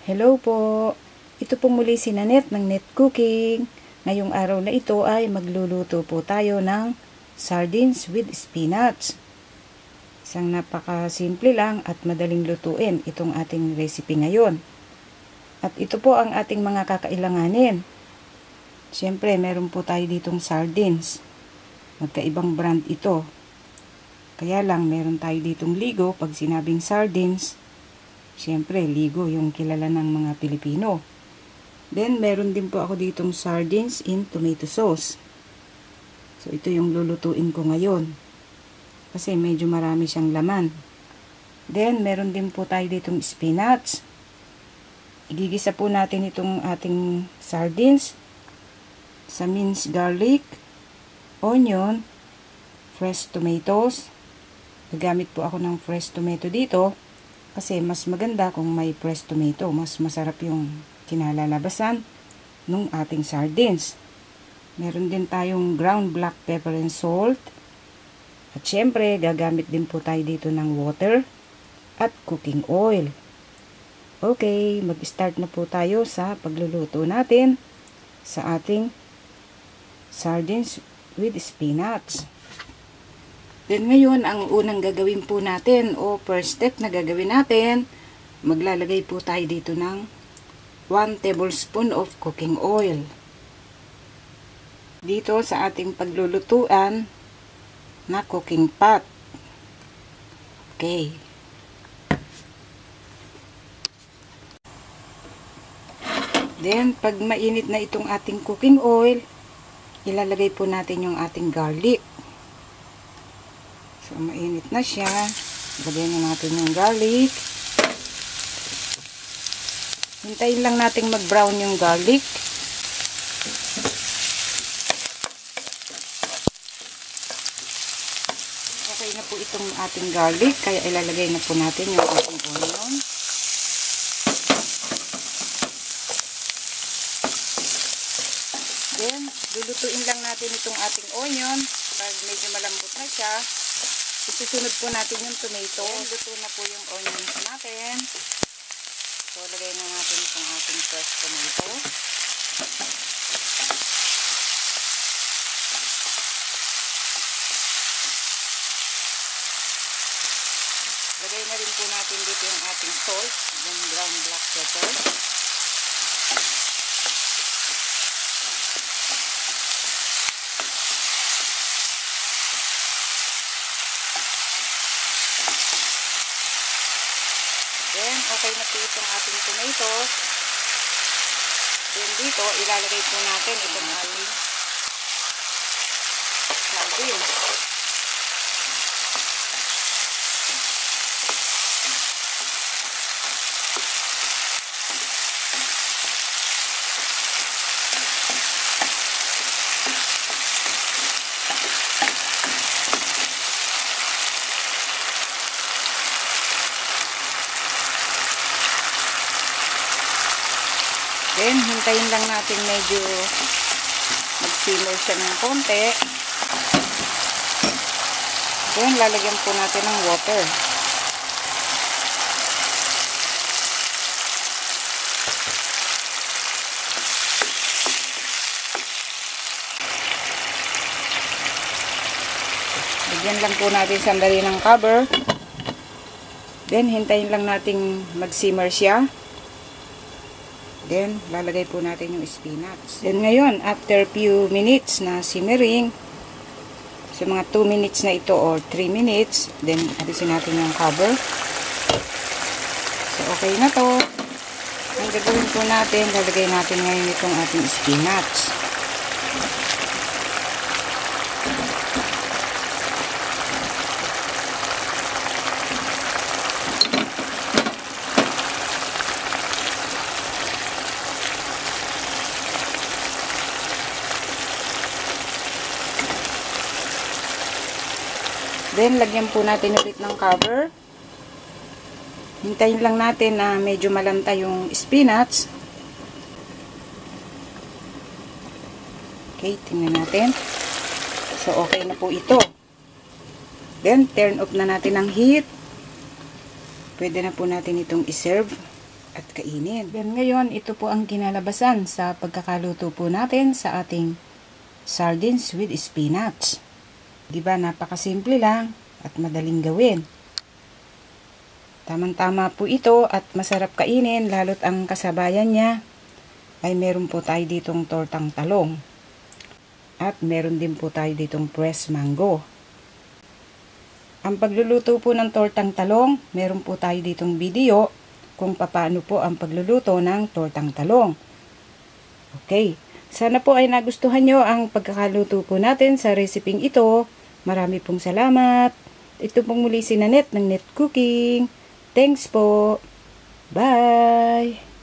Hello po! Ito po muli si Nanette ng Net Cooking. Ngayong araw na ito ay magluluto po tayo ng sardines with spinach. Isang napakasimple lang at madaling lutuin itong ating recipe ngayon. At ito po ang ating mga kakailanganin. Siyempre, meron po tayo ditong sardines. Magkaibang brand ito. Kaya lang, meron tayo ditong Ligo. Pag sinabing sardines, siyempre, Ligo yung kilala ng mga Pilipino. Then, meron din po ako ditong sardines in tomato sauce. So, ito yung lulutuin ko ngayon. Kasi medyo marami siyang laman. Then, meron din po tayo ditong spinach. Igigisa po natin itong ating sardines sa minced garlic, onion, fresh tomatoes. Gagamit po ako ng fresh tomato dito. Kasi mas maganda kung may fresh tomato. Mas masarap yung kinalalabasan ng ating sardines. Meron din tayong ground black pepper and salt. At syempre, gagamit din po tayo dito ng water at cooking oil. Okay, mag-start na po tayo sa pagluluto natin sa ating sardines with spinach. Then ngayon, ang unang gagawin po natin o first step na gagawin natin, maglalagay po tayo dito ng 1 tablespoon of cooking oil. Dito sa ating paglulutuan na cooking pot. Okay. Then, pag mainit na itong ating cooking oil, ilalagay po natin yung ating garlic. So, mainit na siya. Lagyan na natin yung garlic. Hintayin lang natin mag-brown yung garlic. Okay na po itong ating garlic. Kaya ilalagay na po natin yung ating onion. Then, lulutuin lang natin itong ating onion. Pag medyo malambot na siya, isusunod po natin yung tomato. Luto na po yung onions natin. So, lagay na natin itong ating fresh tomato. Lagay na rin po natin dito yung ating salt, yung ground black pepper. Then, okay na po itong ating tomatoes. Then, dito, ilalagay po natin itong ating sardines. Then, hintayin lang natin medyo mag-simmer siya ng konti. Then, lalagyan po natin ng water. Lagyan lang po natin sandali ng cover. Then, hintayin lang natin mag-simmer siya. Then, lalagay po natin yung spinach. Then, ngayon, after few minutes na simmering, so mga 2 minutes na ito or 3 minutes, then, alisin natin yung cover. So, okay na to. Ang gagawin po natin, lalagay natin ngayon itong ating spinach. Then, lagyan po natin ulit ng cover. Hintayin lang natin na medyo malanta yung spinach. Okay, tingnan natin. So, okay na po ito. Then, turn off na natin ang heat. Pwede na po natin itong iserve. at kainin. Then ngayon, ito po ang kinalabasan sa pagkakaluto po natin sa ating sardines with spinach. Diba, napakasimple lang at madaling gawin. Tamang-tama po ito at masarap kainin, lalo't ang kasabayan niya ay meron po tayo ditong tortang talong. At meron din po tayo ditong pressed mango. Ang pagluluto po ng tortang talong, meron po tayo ditong video kung paano po ang pagluluto ng tortang talong. Okay. Sana po ay nagustuhan nyo ang pagkakaluto po natin sa reseping ito. Marami pong salamat. Ito pong muli si Nanette ng Net Cooking. Thanks po. Bye!